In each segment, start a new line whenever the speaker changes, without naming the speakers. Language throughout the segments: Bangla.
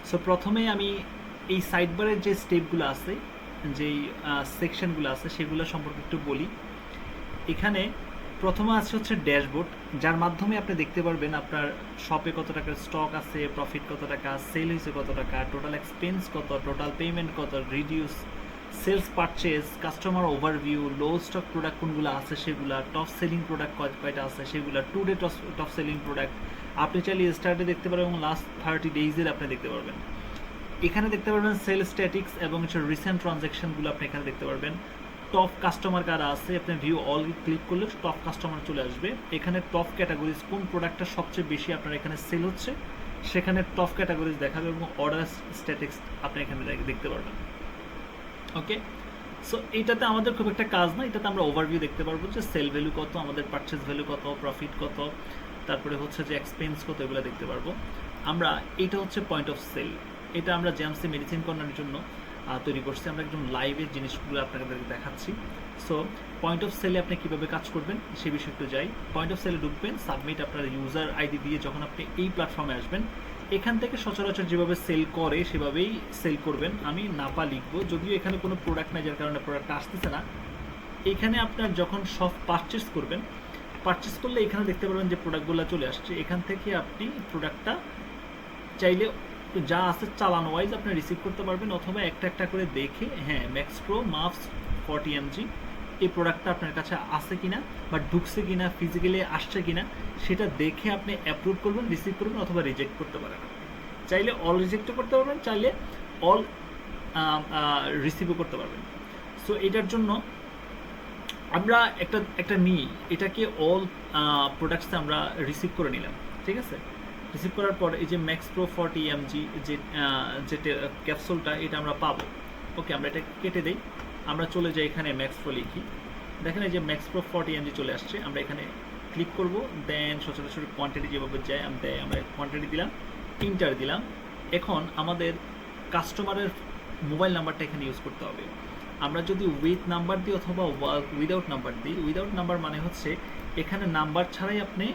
সো প্রথমে আমি এই সাইডবারের যে স্টেপগুলো আছে, যেই সেকশনগুলো আছে সেগুলো সম্পর্কে একটু বলি। এখানে প্রথমে আছে হচ্ছে ড্যাশবোর্ড, যার মাধ্যমে আপনি দেখতে পারবেন আপনার শপে কত টাকার স্টক আছে, প্রফিট কত টাকা, সেল হয়েছে কত টাকা, টোটাল এক্সপেন্স কত, টোটাল পেমেন্ট কত, reduce, sales purchase, customer overview, low stock product কোনগুলো আছে সেগুলা, টপ সেলিং প্রোডাক্ট কয়টা আছে সেগুলা, টুডে টপ সেলিং প্রোডাক্ট আপনি চাইলে স্টার্টে দেখতে পারবেন এবং লাস্ট 30 ডেইজের আপনি দেখতে পারবেন। এখানে দেখতে পারবেন সেল স্ট্যাটিক্স এবং হচ্ছে রিসেন্ট ট্রানজ্যাকশনগুলো আপনি এখানে দেখতে পারবেন। টপ কাস্টমার কারা আছে, আপনি ভিউ অল ক্লিক করলে টপ কাস্টমার চলে আসবে। এখানে টপ ক্যাটাগরিজ কোন প্রোডাক্টটা সবচেয়ে বেশি আপনার এখানে সেল হচ্ছে সেখানে টপ ক্যাটাগরিজ দেখাবে এবং অর্ডার স্ট্যাটিক্স আপনি এখানে দেখতে পারবেন। ওকে, সো এইটাতে আমাদের খুব একটা কাজ না, এটাতে আমরা ওভারভিউ দেখতে পারবো যে সেল ভ্যালু কত, আমাদের পারচেজ ভ্যালু কত, প্রফিট কত, তারপরে হচ্ছে যে এক্সপেন্স কত, এগুলো দেখতে পারবো আমরা। এটা হচ্ছে পয়েন্ট অফ সেল, এটা আমরা জেমসে মেডিসিন কর্নারের জন্য তৈরি করছি। আমরা একদম লাইভের জিনিসগুলো আপনাদের দেখাচ্ছি। সো পয়েন্ট অফ সেলে আপনি কীভাবে কাজ করবেন সে বিষয়ে একটু যাই। পয়েন্ট অফ সেলে ঢুকবেন, সাবমিট আপনার ইউজার আইডি দিয়ে যখন আপনি এই প্ল্যাটফর্মে আসবেন, এখান থেকে সচরাচর যেভাবে সেল করে সেভাবেই সেল করবেন। আমি নাপা লিখবো, যদিও এখানে কোনো প্রোডাক্ট নাই যার কারণে প্রোডাক্টটা আসতেছে না। এখানে আপনার যখন সব পারচেস করবেন, পারচেস করলে এখানে দেখতে পারবেন যে প্রোডাক্টগুলো চলে আসছে। এখান থেকে আপনি প্রোডাক্টটা চাইলে যা আছে চালানো ওয়াইজ আপনি রিসিভ করতে পারবেন, অথবা একটা একটা করে দেখে, হ্যাঁ ম্যাক্স প্রো মাফস 40 mg এই প্রোডাক্টটা আপনার কাছে আছে কিনা বা ঢুকছে কিনা, ফিজিক্যালি আসছে কিনা সেটা দেখে আপনি অ্যাপ্রুভ করবেন, রিসিভ করবেন, অথবা রিজেক্ট করতে পারেন। চাইলে অল রিজেক্টও করতে পারবেন, চাইলে অল রিসিভও করতে পারবেন। সো এটার জন্য আমরা একটা নিই, এটাকে অল প্রোডাক্টসে আমরা রিসিভ করে নিলাম, ঠিক আছে। রিসিভ করার পর এই যে ম্যাক্স প্রো 40 mg যে ক্যাপসুলটা এটা আমরা পাবো। ওকে, আমরা এটা কেটে দিই, আমরা চলে যাই এখানে ম্যাক্স প্রো লিখি, দেখেন এই যে ম্যাক্স প্রো 40 mg চলে আসছে। আমরা এখানে ক্লিক করব, দেন সচরাচর কোয়ান্টিটি যেভাবে যায় আমরা কোয়ান্টিটি দিলাম, ইন্টার দিলাম। এখন আমাদের কাস্টমারের মোবাইল নাম্বারটা এখানে ইউজ করতে হবে। আমরা যদি উইথ নাম্বার দিই অথবা উইদাউট নাম্বার দিই, উইদাউট নাম্বার মানে হচ্ছে এখানে নাম্বার ছাড়াই আপনি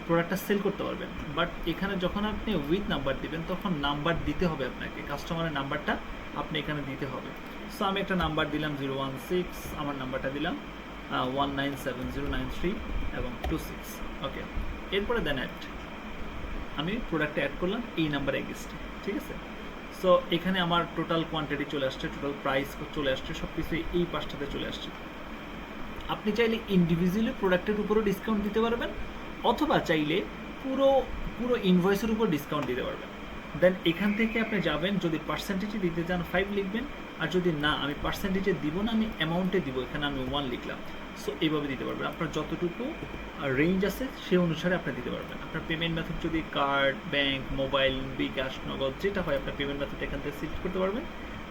প্রোডাক্টটা সেল করতে পারবেন, বাট এখানে যখন আপনি উইথ নাম্বার দিবেন তখন নাম্বার দিতে হবে আপনাকে, কাস্টমারের নাম্বারটা আপনি এখানে দিতে হবে। সো আমি একটা নাম্বার দিলাম 016, আমার নাম্বারটা দিলাম 197093 এবং 26। ওকে, এরপরে দেন অ্যাড, আমি প্রোডাক্টটা অ্যাড করলাম এই নাম্বার এগেস্টে, ঠিক আছে। সো এখানে আমার টোটাল কোয়ান্টিটি চলে আসছে, টোটাল প্রাইস চলে আসছে, সব কিছু এই পাশটাতে চলে আসছে। আপনি চাইলে ইন্ডিভিজুয়ালি প্রোডাক্টের উপরও ডিসকাউন্ট দিতে পারবেন, অথবা চাইলে পুরো পুরো ইনভয়েসের উপর ডিসকাউন্ট দিতে পারবেন। দেন এখান থেকে আপনি যাবেন, যদি পার্সেন্টেজে দিতে চান 5 লিখবেন, আর যদি না আমি পার্সেন্টেজে দিব না, আমি অ্যামাউন্টে দিব, এখানে আমি 1 লিখলাম। সো এইভাবে দিতে পারবেন, আপনার যতটুকু রেঞ্জ আছে সেই অনুসারে আপনি দিতে পারবেন। আপনার পেমেন্ট মেথড যদি কার্ড, ব্যাংক, মোবাইল, বিকাশ, নগদ যেটা হয় আপনার পেমেন্ট মেথড এখান থেকে সিলেক্ট করতে পারবেন।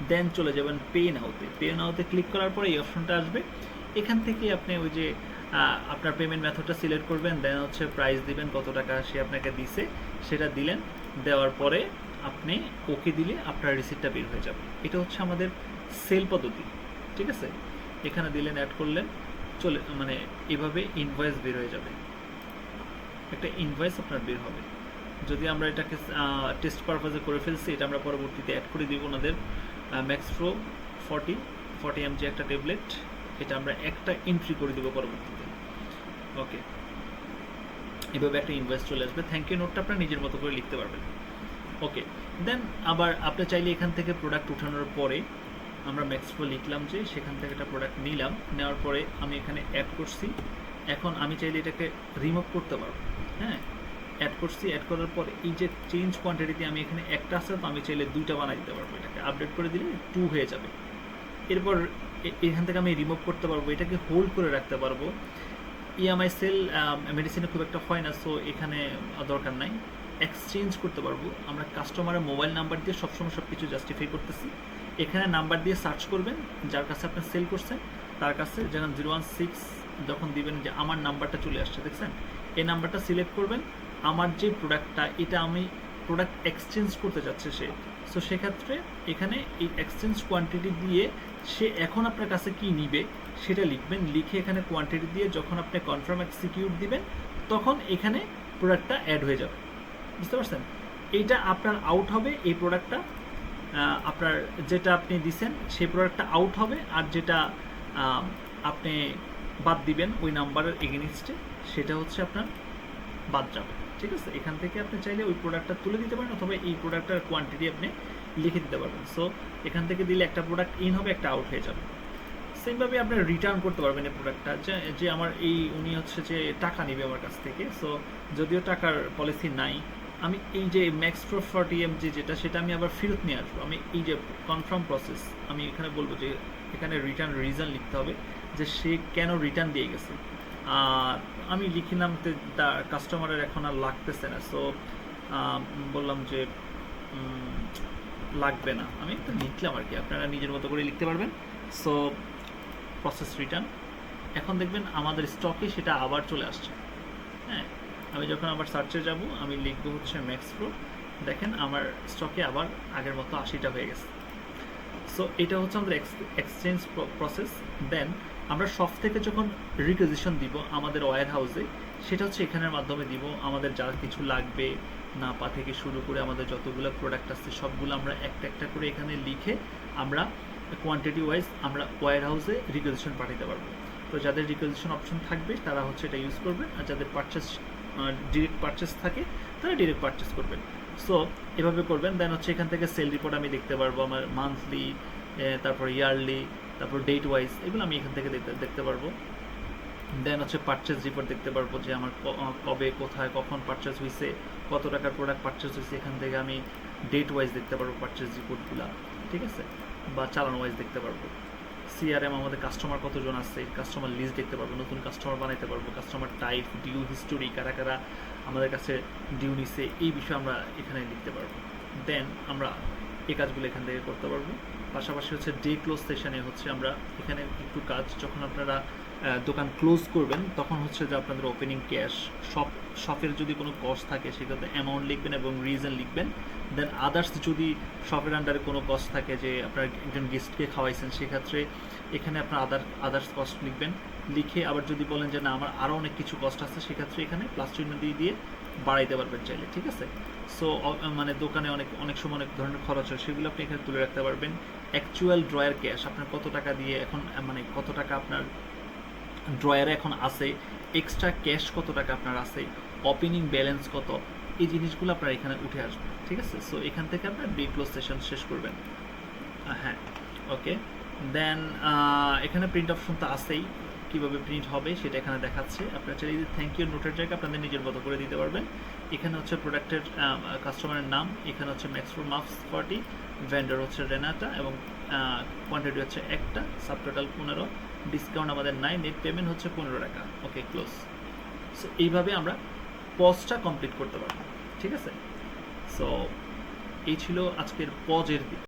দেন চলে যাবেন পে নাওতে, পে নাওতে ক্লিক করার পরে এই অপশনটা আসবে। এখান থেকে আপনি ওই যে আপনার পেমেন্ট মেথডটা সিলেক্ট করবেন, দেন হচ্ছে প্রাইস দিবেন কত টাকা সে আপনাকে দিছে সেটা দিলেন, দেওয়ার পরে আপনি ওকে দিলে আপনার রিসিপ্টটা বের হয়ে যাবে। এটা হচ্ছে আমাদের সেল পদ্ধতি, ঠিক আছে। এখানে দিলেন, অ্যাড করলেন, চলে মানে এভাবে ইনভয়েস বের হয়ে যাবে, একটা ইনভয়েস আপনার বের হবে। যদি আমরা এটাকে টেস্ট পারপাজে করে ফেলছি, এটা আমরা পরবর্তীতে অ্যাড করে দিব ওনাদের ম্যাক্স প্রো 40 mg একটা ট্যাবলেট, এটা আমরা একটা এন্ট্রি করে দেবো পরবর্তীতে। ওকে, এভাবে একটা ইনভয়েস চলে আসবে, থ্যাংক ইউ নোটটা আপনার নিজের মতো করে লিখতে পারবেন। ওকে, দেন আবার আপনি চাইলে এখান থেকে প্রোডাক্ট উঠানোর পরে আমরা ম্যাক্স প্রো লিখলাম যে সেখান থেকে একটা প্রোডাক্ট নিলাম, নেওয়ার পরে আমি এখানে অ্যাড করছি। এখন আমি চাইলে এটাকে রিমুভ করতে পারবো, হ্যাঁ অ্যাড করছি, অ্যাড করার পরে এই যে চেঞ্জ কোয়ান্টিটিতে আমি এখানে একটা আছে, তো আমি চাইলে 2টা বানাই দিতে পারবো, এটাকে আপডেট করে দিলে 2 হয়ে যাবে। এরপর এখান থেকে আমি রিমুভ করতে পারবো, এটাকে হোল্ড করে রাখতে পারবো। ইএমআই সেল মেডিসিনে খুব একটা হয় না, সো এখানে দরকার নাই। এক্সচেঞ্জ করতে পারবো, আমরা কাস্টমারের মোবাইল নাম্বার দিয়ে সবসময় সব কিছু জাস্টিফাই করতেছি। এখানে নাম্বার দিয়ে সার্চ করবেন, যার কাছে আপনি সেল করছেন তার কাছে, যেমন 016 যখন দিবেন যে আমার নাম্বারটা চলে আসছে, দেখছেন এই নাম্বারটা সিলেক্ট করবেন। আমার যে প্রোডাক্টটা, এটা আমি প্রোডাক্ট এক্সচেঞ্জ করতে যাচ্ছে সে, সো সেক্ষেত্রে এখানে এই এক্সচেঞ্জ কোয়ান্টিটি দিয়ে সে এখন আপনার কাছে কি নিবে সেটা লিখবেন, লিখে এখানে কোয়ান্টিটি দিয়ে যখন আপনি কনফার্ম এক্সিকিউট দিবেন তখন এখানে প্রোডাক্টটা অ্যাড হয়ে যাবে, বুঝতে পারছেন। এইটা আপনার আউট হবে, এই প্রোডাক্টটা আপনার যেটা আপনি দিছেন সেই প্রোডাক্টটা আউট হবে, আর যেটা আপনি বাদ দিবেন ওই নাম্বারের এগেনিস্টে সেটা হচ্ছে আপনার বাদ যাবে। ঠিক আছে, এখান থেকে আপনি চাইলে ওই প্রোডাক্টটা তুলে দিতে পারেন, অথবা এই প্রোডাক্টটার কোয়ান্টিটি আপনি লিখে দিতে পারবেন। সো এখান থেকে দিলে একটা প্রোডাক্ট ইন হবে, একটা আউট হয়ে যাবে। সেমভাবে আপনি রিটার্ন করতে পারবেন এই প্রোডাক্টটা, যে আমার এই উনি হচ্ছে যে টাকা নেবে আমার কাছ থেকে। সো যদিও টাকার পলিসি নাই, আমি এই যে ম্যাক্স প্রো 40M যেটা সেটা আমি আবার ফেরত নিয়ে আসবো। আমি এই যে কনফার্ম প্রসেস আমি এখানে বলবো যে এখানে রিটার্ন রিজন লিখতে হবে যে সে কেন রিটার্ন দিয়ে গেছে। আর আমি লিখিলাম যে কাস্টমারের এখন আর লাগতেছে না, সো বললাম যে লাগবে না, আমি একটা লিখলাম আর কি, আপনারা নিজের মতো করে লিখতে পারবেন। সো প্রসেস রিটার্ন, এখন দেখবেন আমাদের স্টকে সেটা আবার চলে আসছে। হ্যাঁ, আমি যখন আবার সার্চে যাব আমি লিখবো হচ্ছে ম্যাক্স প্রো, দেখেন আমার স্টকে আবার আগের মতো 80টা হয়ে গেছে। সো এটা হচ্ছে আমাদের এক্সচেঞ্জ প্রসেস। দেন আমরা শপ থেকে যখন রিকুইজিশন দিব আমাদের ওয়্যার হাউসে, সেটা হচ্ছে এখানের মাধ্যমে দিব। আমাদের যা কিছু লাগবে নাপা থেকে শুরু করে আমাদের যতগুলো প্রোডাক্ট আছে সবগুলো আমরা একটা একটা করে এখানে লিখে আমরা কোয়ান্টিটি ওয়াইজ আমরা ওয়্যার হাউসে রিকুইজিশন পাঠাতে পারবো। তো যাদের রিকুইজিশন অপশন থাকবে তারা হচ্ছে এটা ইউজ করবেন, আর যাদের পারচেস ডিরেক্ট পারচেস থাকে তারা ডিরেক্ট পারচেস করবেন। সো এভাবে করবেন। দেন হচ্ছে এখান থেকে সেল রিপোর্ট আমি দেখতে পারবো, আমার মান্থলি, তারপর ইয়ারলি, তারপর ডেট ওয়াইজ, এগুলো আমি এখান থেকে দেখতে পারবো। দেন হচ্ছে পারচেস রিপোর্ট দেখতে পারবো যে আমার কবে কোথায় কখন পারচেস হয়েছে, কত টাকার প্রোডাক্ট পারচেস হয়েছে, এখান থেকে আমি ডেট ওয়াইজ দেখতে পারবো পারচেস রিপোর্টগুলো। ঠিক আছে, বা চালান ওয়াইজ দেখতে পারবো। সিআরএম আমাদের কাস্টমার কতজন আছে, কাস্টমার লিস্ট দেখতে পারবো, নতুন কাস্টমার বানাইতে পারবো, কাস্টমার টাইপ, ডিউ হিস্টোরি, কারা কারা আমাদের কাছে ডিউ নিছে, এই বিষয়ে আমরা এখানে লিখতে পারবো। দেন আমরা এই কাজগুলো এখান থেকে করতে পারবো। পাশাপাশি হচ্ছে ডে ক্লোজ সেশনে হচ্ছে আমরা এখানে একটু কাজ, যখন আপনারা দোকান ক্লোজ করবেন তখন হচ্ছে যে আপনাদের ওপেনিং ক্যাশ, শপের যদি কোনো কস্ট থাকে সেক্ষেত্রে অ্যামাউন্ট লিখবেন এবং রিজন লিখবেন। দেন আদার্স যদি শপের আন্ডারে কোনো কস্ট থাকে, যে আপনার একজন গেস্টকে খাওয়াইছেন, সেক্ষেত্রে এখানে আপনার আদার্স কস্ট লিখবেন। লিখে আবার যদি বলেন যে না আমার আরও অনেক কিছু কস্ট আছে, সেক্ষেত্রে এখানে প্লাস চিহ্ন দিয়ে বাড়াইতে পারবেন চাইলে। ঠিক আছে, সো মানে দোকানে অনেক সময় অনেক ধরনের খরচ হয়, সেগুলো আপনি এখানে তুলে রাখতে পারবেন। অ্যাকচুয়াল ড্রয়ার ক্যাশ, আপনার কত টাকা দিয়ে এখন মানে কত টাকা আপনার ড্রয়ারে এখন আছে, এক্সট্রা ক্যাশ কত টাকা আপনার আছে, ওপেনিং ব্যালেন্স কত, এই জিনিসগুলো আপনার এখানে উঠে আসবে। ঠিক আছে, সো এখান থেকে আপনার ডে ক্লোজ সেশন শেষ করবেন। হ্যাঁ, ওকে। দেন এখানে প্রিন্ট অপশন তো আছেই, কীভাবে প্রিন্ট হবে সেটা এখানে দেখাচ্ছে। আপনার চাইলে যদি থ্যাংক ইউ নোটের জায়গায় আপনাদের নিজের মতো করে দিতে পারবেন। এখানে হচ্ছে প্রোডাক্টের কাস্টমারের নাম, এখানে হচ্ছে ম্যাক্স প্রো মাফস 40, ভেন্ডর হচ্ছে রেনাটা, এবং কোয়ান্টিটি হচ্ছে একটা, সাবটোটাল 15, ডিসকাউন্ট আমাদের নাই, নেট পেমেন্ট হচ্ছে 15 টাকা। ওকে, ক্লোজ। সো এইভাবে আমরা পজটা কমপ্লিট করতে পারবো। ঠিক আছে, সো এই ছিল আজকের পজের দিক।